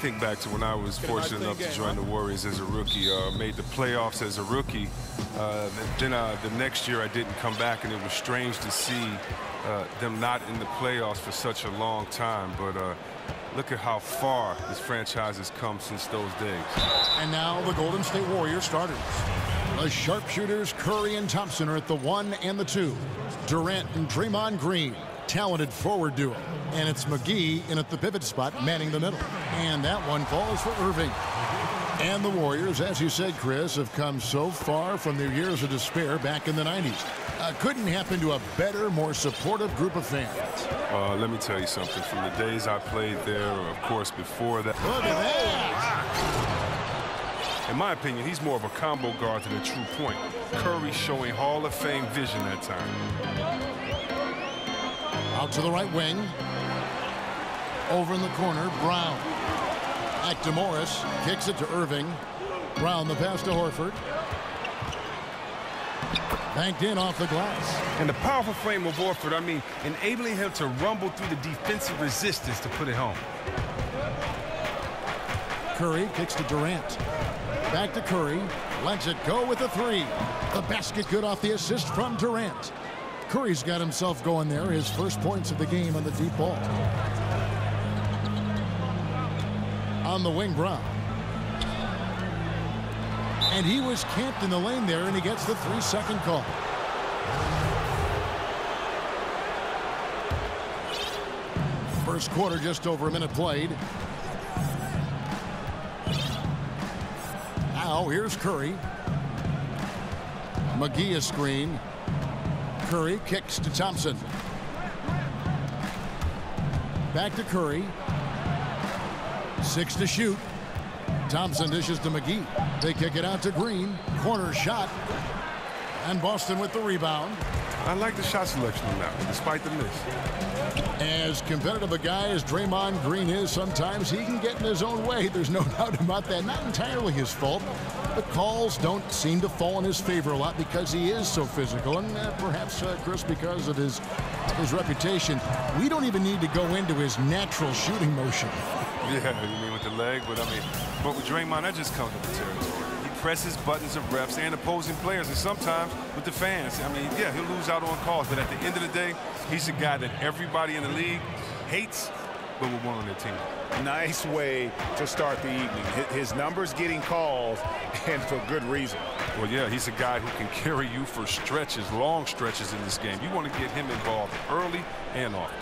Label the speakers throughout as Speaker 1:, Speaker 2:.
Speaker 1: think back to when I was fortunate enough to join the Warriors as a rookie, made the playoffs as a rookie. Then the next year I didn't come back, and it was strange to see them not in the playoffs for such a long time. But look at how far this franchise has come since those days.
Speaker 2: And now the Golden State Warriors starters. The sharpshooters Curry and Thompson are at the 1 and the 2. Durant and Draymond Green, talented forward duo. And it's Migz in at the pivot spot, manning the middle. And that one falls for Irving. And the Warriors, as you said, Chris, have come so far from their years of despair back in the 90s. Couldn't happen to a better, more supportive group of fans.
Speaker 1: Let me tell you something. From the days I played there, or of course before that.
Speaker 2: Look at that!
Speaker 1: In my opinion, he's more of a combo guard than a true point. Curry showing Hall of Fame vision that time.
Speaker 2: Out to the right wing. Over in the corner, Brown. Back to Morris. Kicks it to Irving. Brown the pass to Horford. Banked in off the glass.
Speaker 1: And the powerful frame of Horford, I mean, enabling him to rumble through the defensive resistance to put it home.
Speaker 2: Curry kicks to Durant. Back to Curry. Lets it go with the 3. The basket good off the assist from Durant. Curry's got himself going there. His first points of the game on the deep ball. On the wing, Brown. And he was camped in the lane there, and he gets the 3-second call. First quarter, just over a minute played. Now, here's Curry. Migz a screen. Curry kicks to Thompson. Back to Curry. 6 to shoot. Thompson dishes to Migz. They kick it out to Green. Corner shot. And Boston with the rebound.
Speaker 1: I like the shot selection on that one, despite the miss.
Speaker 2: As competitive a guy as Draymond Green is, sometimes he can get in his own way. There's no doubt about that. Not entirely his fault, but calls don't seem to fall in his favor a lot because he is so physical, and perhaps, Chris, because of his reputation. We don't even need to go into his natural shooting motion.
Speaker 1: Yeah, you mean with the leg? But with Draymond, that just comes with the territory. He presses buttons of refs and opposing players, and sometimes with the fans. I mean, yeah, he'll lose out on calls, but at the end of the day, he's a guy that everybody in the league hates, but will want on their team.
Speaker 3: Nice way to start the evening. His numbers getting calls, and for good reason.
Speaker 1: Well, yeah, he's a guy who can carry you for stretches, long stretches in this game. You want to get him involved early and often.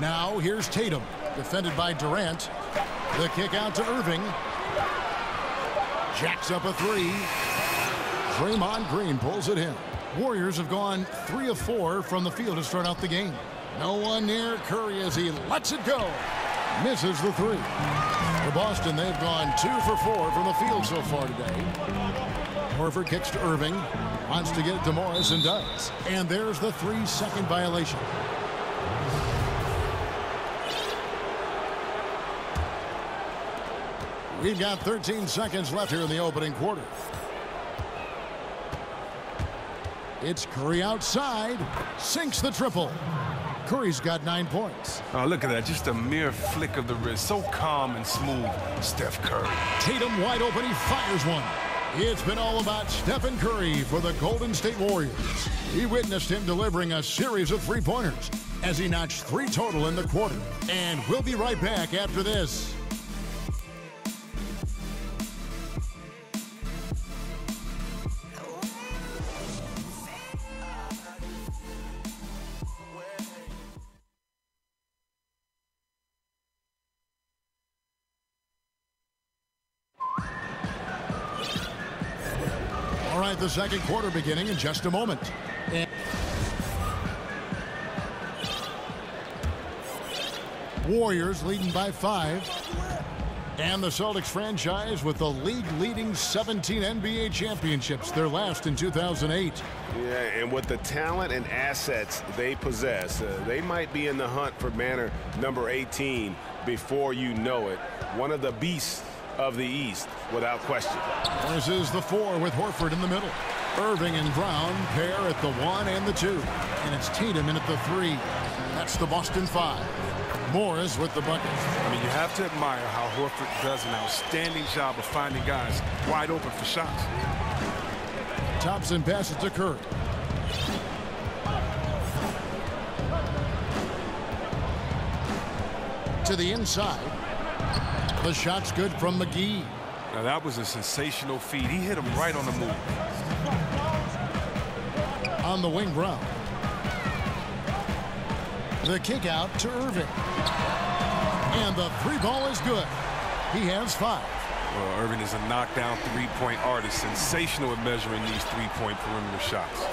Speaker 2: Now here's Tatum, defended by Durant. The kick out to Irving. Jacks up a 3. Draymond Green pulls it in. Warriors have gone 3 of 4 from the field to start out the game. No one near Curry as he lets it go. Misses the 3. For Boston, they've gone 2 for 4 from the field so far today. Horford kicks to Irving. Wants to get it to Morris and does. And there's the 3-second violation. We've got 13 seconds left here in the opening quarter. It's Curry outside. Sinks the triple. Curry's got 9 points.
Speaker 1: Oh, look at that. Just a mere flick of the wrist. So calm and smooth, Steph Curry.
Speaker 2: Tatum wide open. He fires one. It's been all about Stephen Curry for the Golden State Warriors. He witnessed him delivering a series of three-pointers as he notched 3 total in the quarter. And we'll be right back after this. All right, the second quarter beginning in just a moment. Warriors leading by 5. And the Celtics franchise with the league-leading 17 NBA championships, their last in 2008.
Speaker 3: Yeah, and with the talent and assets they possess, they might be in the hunt for banner number 18 before you know it. One of the beasts of the East, without question.
Speaker 2: This is the 4 with Horford in the middle. Irving and Brown pair at the 1 and the 2. And it's Tatum in at the 3. That's the Boston 5. Morris with the bucket.
Speaker 1: I mean, you have to admire how Horford does an outstanding job of finding guys wide open for shots.
Speaker 2: Thompson passes to Curry. To the inside. The shot's good from Migz.
Speaker 1: Now that was a sensational feed. He hit him right on the move.
Speaker 2: On the wing, Brown. The kick out to Irving. And the three ball is good. He has 5.
Speaker 1: Well, Irving is a knockdown three-point artist. Sensational at measuring these three-point perimeter shots.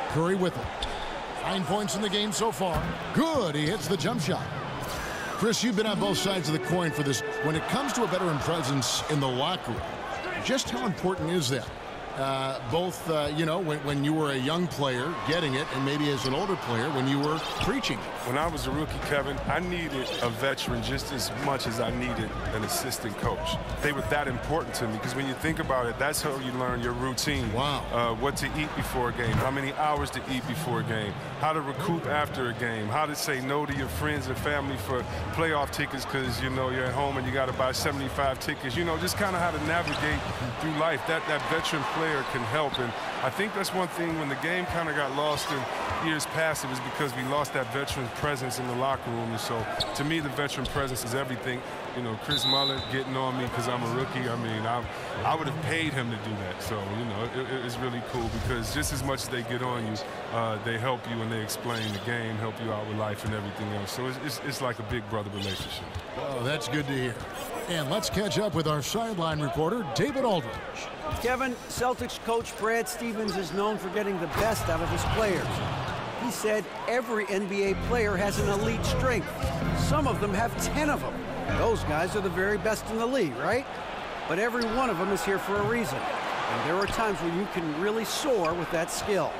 Speaker 2: Curry with it. 9 points in the game so far. Good. He hits the jump shot. Chris, you've been on both sides of the coin for this. When it comes to a veteran presence in the locker room, just how important is that? Both, you know, when you were a young player getting it, and maybe as an older player when you were preaching it.
Speaker 1: When I was a rookie, Kevin, I needed a veteran just as much as I needed an assistant coach. They were that important to me because when you think about it, that's how you learn your routine.
Speaker 2: Wow.
Speaker 1: What to eat before a game, how many hours to eat before a game, how to recoup after a game, how to say no to your friends and family for playoff tickets because, you know, you're at home and you got to buy 75 tickets. You know, just kind of how to navigate through life. That veteran player can help. And I think that's one thing when the game kind of got lost in years past, it was because we lost that veteran presence in the locker room. And so to me, the veteran presence is everything. You know, Chris Muller getting on me because I'm a rookie. I mean, I would have paid him to do that. So, you know, it's really cool because just as much as they get on you, they help you and they explain the game, help you out with life and everything else. So it's like a big brother relationship.
Speaker 2: Oh, that's good to hear. And let's catch up with our sideline reporter, David Aldridge.
Speaker 4: Kevin, Celtics coach Brad Stevens is known for getting the best out of his players. He said every NBA player has an elite strength. Some of them have 10 of them. Those guys are the very best in the league, right? But every one of them is here for a reason. And there are times when you can really soar with that skill.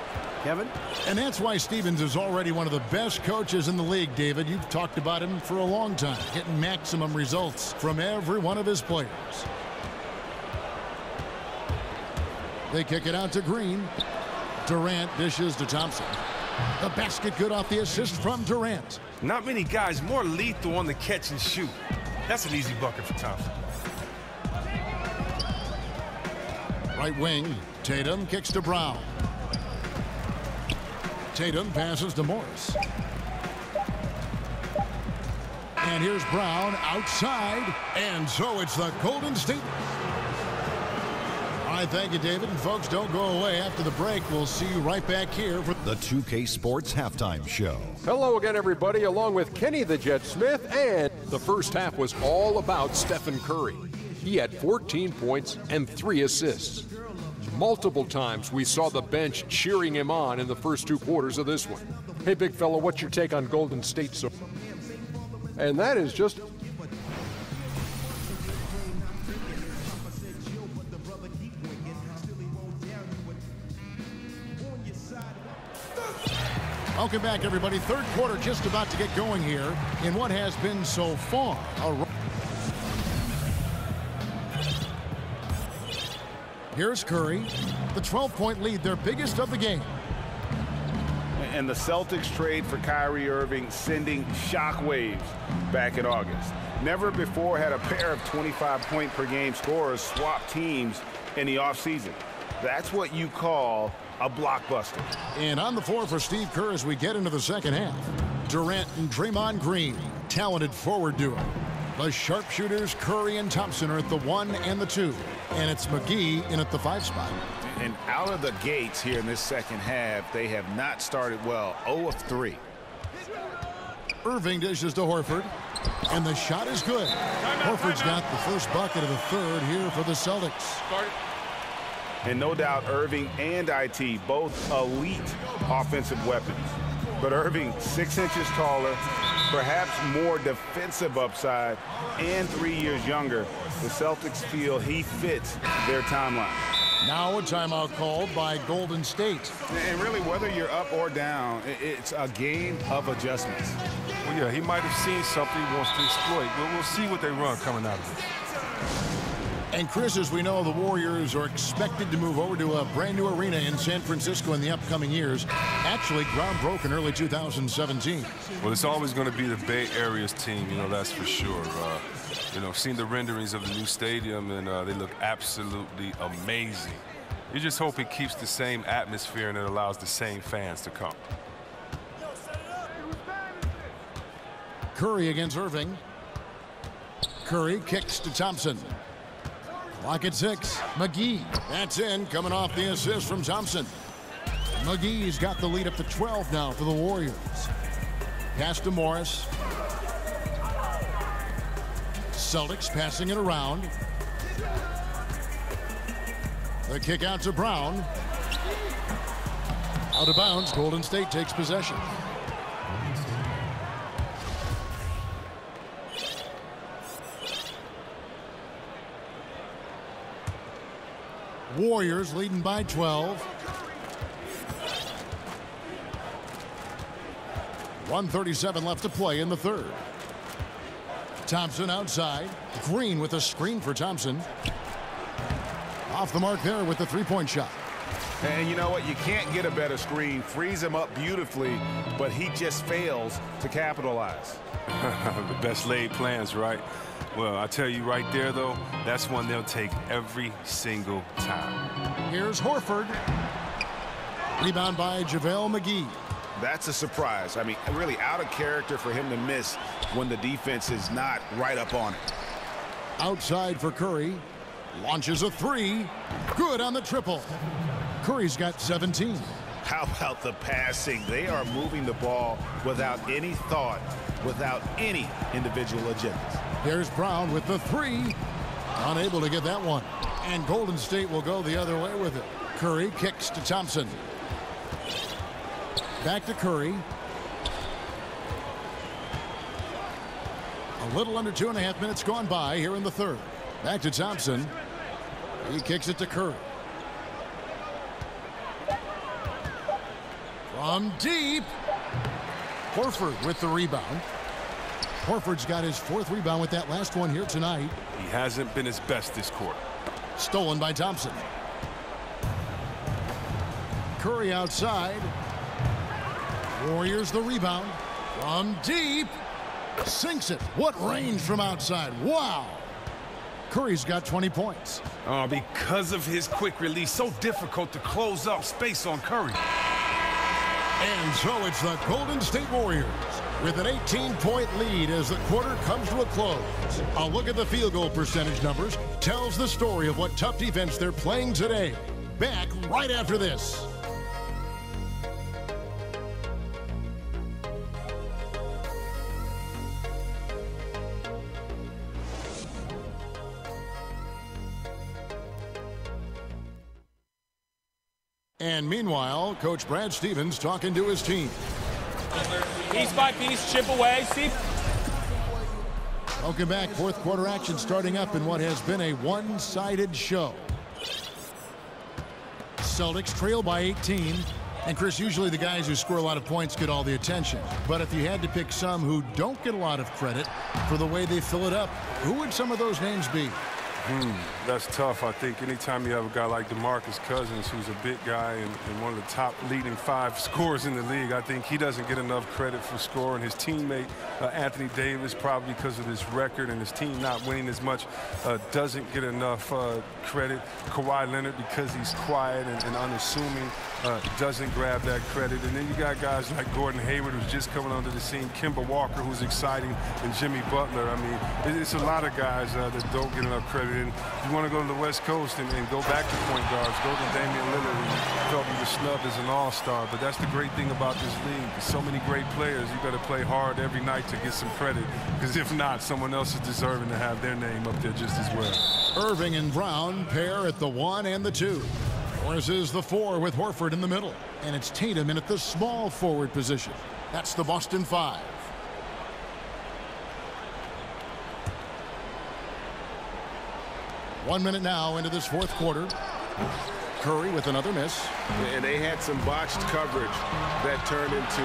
Speaker 4: Kevin?
Speaker 2: And that's why Stevens is already one of the best coaches in the league, David. You've talked about him for a long time, getting maximum results from every one of his players. They kick it out to Green. Durant dishes to Thompson. The basket good off the assist from Durant.
Speaker 1: Not many guys more lethal on the catch and shoot. That's an easy bucket for Thompson.
Speaker 2: Right wing, Tatum kicks to Brown. Tatum passes to Morris. And here's Brown outside. And so it's the Golden State. All right, thank you, David. And folks, don't go away. After the break, we'll see you right back here for
Speaker 5: the 2K Sports Halftime Show.
Speaker 6: Hello again, everybody, along with Kenny the Jet Smith. And the first half was all about Stephen Curry. He had 14 points and 3 assists. Multiple times we saw the bench cheering him on in the first 2 quarters of this one. Hey, big fella, what's your take on Golden State? And that is just...
Speaker 2: Welcome back, everybody. Third quarter just about to get going here in what has been so far a... Here's Curry, the 12-point lead, their biggest of the game.
Speaker 3: And the Celtics trade for Kyrie Irving sending shockwaves back in August. Never before had a pair of 25-point-per-game scorers swap teams in the offseason. That's what you call a blockbuster.
Speaker 2: And on the floor for Steve Kerr as we get into the second half. Durant and Draymond Green, talented forward duo. The sharpshooters Curry and Thompson are at the 1 and the 2. And it's Migz in at the 5 spot.
Speaker 3: And out of the gates here in this second half, they have not started well. 0 of 3.
Speaker 2: Irving dishes to Horford. And the shot is good. Horford's got the first bucket of the third here for the Celtics.
Speaker 3: And no doubt Irving and IT, both elite offensive weapons. But Irving, 6 inches taller, perhaps more defensive upside, and 3 years younger. The Celtics feel he fits their timeline.
Speaker 2: Now a timeout called by Golden State.
Speaker 3: And really, whether you're up or down, it's a game of adjustments.
Speaker 1: Well, yeah, he might have seen something he wants to exploit. We'll see what they run coming out of it.
Speaker 2: And Chris, as we know, the Warriors are expected to move over to a brand new arena in San Francisco in the upcoming years. Actually, ground broke in early 2017.
Speaker 1: Well, it's always going to be the Bay Area's team, you know, that's for sure. You know, I've seen the renderings of the new stadium, and they look absolutely amazing. You just hope it keeps the same atmosphere and it allows the same fans to come.
Speaker 2: Curry against Irving. Curry kicks to Thompson. Clock at 6. McGee. That's in, coming off the assist from Thompson. McGee's got the lead up to 12 now for the Warriors. Pass to Morris. Celtics passing it around. The kick out to Brown. Out of bounds. Golden State takes possession. Warriors leading by 12. 1:37 left to play in the third. Thompson outside. Green with a screen for Thompson. Off the mark there with the three-point shot.
Speaker 3: And you know what? You can't get a better screen. Frees him up beautifully, but he just fails to capitalize.
Speaker 1: The best laid plans, right? Well, I tell you right there, though, that's one they'll take every single time.
Speaker 2: Here's Horford. Rebound by JaVale McGee.
Speaker 3: That's a surprise. I mean, really out of character for him to miss when the defense is not right up on it.
Speaker 2: Outside for Curry. Launches a three. Good on the triple. Curry's got 17.
Speaker 3: How about the passing? They are moving the ball without any thought, without any individual agendas.
Speaker 2: There's Brown with the three. Unable to get that one. And Golden State will go the other way with it. Curry kicks to Thompson. Back to Curry. A little under 2.5 minutes gone by here in the third. Back to Thompson. He kicks it to Curry. From deep. Horford with the rebound. Horford's got his 4th rebound with that last one here tonight.
Speaker 1: He hasn't been his best this quarter.
Speaker 2: Stolen by Thompson. Curry outside. Warriors the rebound. From deep. Sinks it. What range from outside. Wow. Curry's got 20 points.
Speaker 1: Oh, because of his quick release, so difficult to close up space on Curry.
Speaker 2: And so it's the Golden State Warriors with an 18-point lead as the quarter comes to a close. A look at the field goal percentage numbers tells the story of what tough defense they're playing today. Back right after this. And meanwhile, Coach Brad Stevens talking to his team.
Speaker 7: Piece by piece, chip away. See?
Speaker 2: Welcome back. Fourth quarter action starting up in what has been a one-sided show. Celtics trail by 18. And Chris, usually the guys who score a lot of points get all the attention. But if you had to pick some who don't get a lot of credit for the way they fill it up, who would some of those names be?
Speaker 1: That's tough. I think anytime you have a guy like DeMarcus Cousins, who's a big guy and one of the top leading 5 scorers in the league, I think he doesn't get enough credit for scoring. His teammate, Anthony Davis, probably because of his record and his team not winning as much, doesn't get enough credit. Kawhi Leonard, because he's quiet and unassuming, doesn't grab that credit. And then you got guys like Gordon Hayward, who's just coming onto the scene, Kemba Walker, who's exciting, and Jimmy Butler. I mean, it's a lot of guys that don't get enough credit. And you want to go to the West Coast and go back to point guards, go to Damian Lillard, who felt he was snubbed as an all-star. But that's the great thing about this league. There's so many great players. You got to play hard every night to get some credit, because if not, someone else is deserving to have their name up there just as well.
Speaker 2: Irving and Brown pair at the 1 and the 2. Morris is the 4 with Horford in the middle. And it's Tatum in at the small forward position. That's the Boston 5. One minute now into this fourth quarter. Curry with another miss.
Speaker 3: And they had some botched coverage that turned into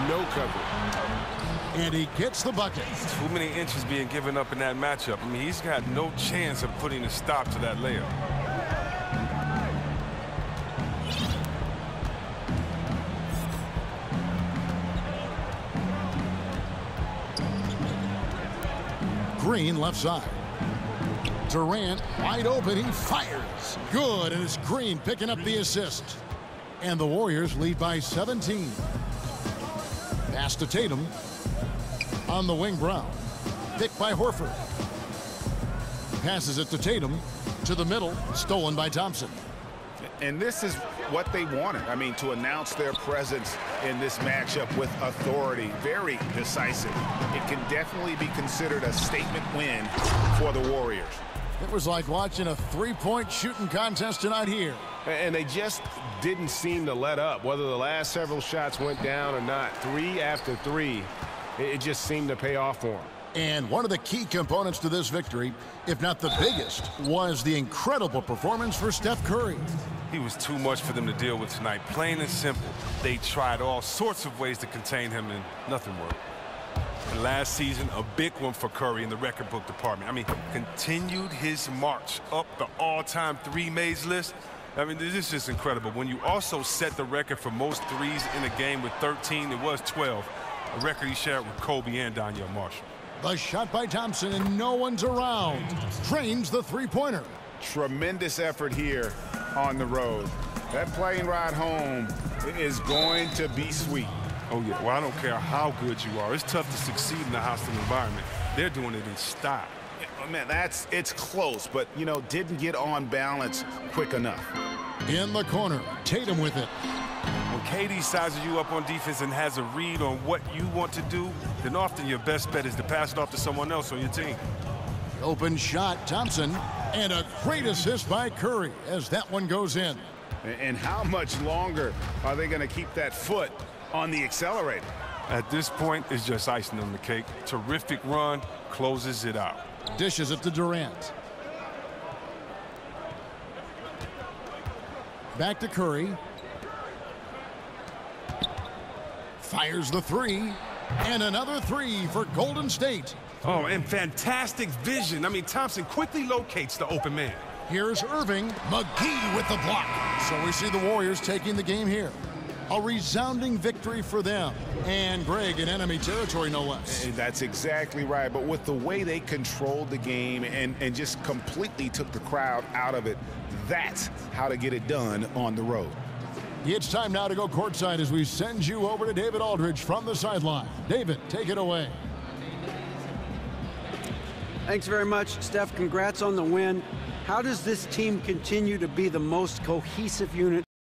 Speaker 3: no coverage.
Speaker 2: And he gets the bucket.
Speaker 1: Too many inches being given up in that matchup. I mean, he's got no chance of putting a stop to that layup.
Speaker 2: Green left side. Durant wide open. He fires. Good. And it's Green picking up the assist. And the Warriors lead by 17. Pass to Tatum. On the wing, Brown. Picked by Horford. Passes it to Tatum. To the middle. Stolen by Thompson.
Speaker 8: And this is what they wanted. I mean, to announce their presence in this matchup with authority. Very decisive. It can definitely be considered a statement win for the Warriors.
Speaker 2: It was like watching a three-point shooting contest tonight here.
Speaker 3: And they just didn't seem to let up. Whether the last several shots went down or not, 3 after 3, it just seemed to pay off for them.
Speaker 2: And one of the key components to this victory, if not the biggest, was the incredible performance for Steph Curry.
Speaker 1: He was too much for them to deal with tonight. Plain and simple. They tried all sorts of ways to contain him, and nothing worked. And last season, a big one for Curry in the record book department. I mean, continued his march up the all-time three-Migz list. I mean, this is just incredible. When you also set the record for most threes in a game with 13, it was 12. A record he shared with Kobe and Donyell Marshall.
Speaker 2: The shot by Thompson, and no one's around. Drains the three-pointer.
Speaker 8: Tremendous effort here on the road. That plane ride home is going to be sweet.
Speaker 1: Oh, yeah. Well, I don't care how good you are. It's tough to succeed in a hostile environment. They're doing it in style.
Speaker 8: Yeah, man, it's close, but, you know, didn't get on balance quick enough.
Speaker 2: In the corner, Tatum with it.
Speaker 1: When KD sizes you up on defense and has a read on what you want to do, then often your best bet is to pass it off to someone else on your team.
Speaker 2: Open shot, Thompson, and a great assist by Curry as that one goes in.
Speaker 8: And how much longer are they going to keep that foot on the accelerator?
Speaker 1: At this point, it's just icing on the cake. Terrific run, closes it out.
Speaker 2: Dishes it to Durant. Back to Curry. Fires the three. And another three for Golden State.
Speaker 1: Oh, and fantastic vision. I mean, Thompson quickly locates the open man.
Speaker 2: Here's Irving. McGee with the block. So we see the Warriors taking the game here. A resounding victory for them. And Greg in enemy territory, no less.
Speaker 8: And that's exactly right. But with the way they controlled the game and just completely took the crowd out of it, that's how to get it done on the road.
Speaker 2: It's time now to go courtside as we send you over to David Aldridge from the sideline. David, take it away.
Speaker 4: Thanks very much, Steph. Congrats on the win. How does this team continue to be the most cohesive unit